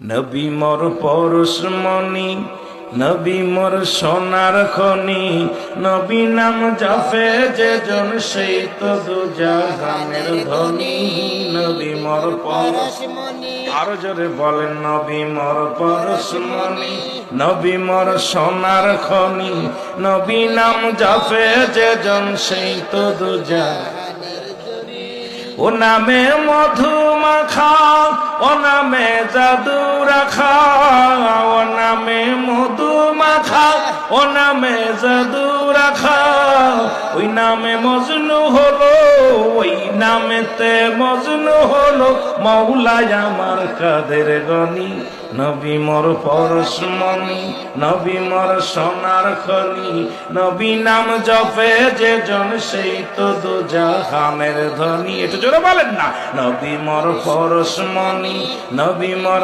নবী মোর পরশমণি, নবী মোর সোনার খনি, নবী নাম জপে যে জন সেই তো দুজাহানের ধনী। নবী মোর পরশমণি, আরো জোরে বলেন, নবী মোর পরশমণি, নবী মোর সোনার খনি, নবী নাম জপে যে জন সেই তো দুজাহানের ধনী। ও নামে মধু মাখা, ও নামে জাদু রাখা, ও নামে মধু মাখা, ও নামে জাদু রাখা, ওই নামে মজনু হলো, ওই নামেতে মজনু হলো মওলাই আমার কাদের গনি। নবী মোর পরশমণি, নবী মোর সোনার খনি, নবী নাম জপে যে জন সেই তো দুজাহানের ধনী। একটু জোরে বলেন না, নবী মোর পরশমণি, নবী মোর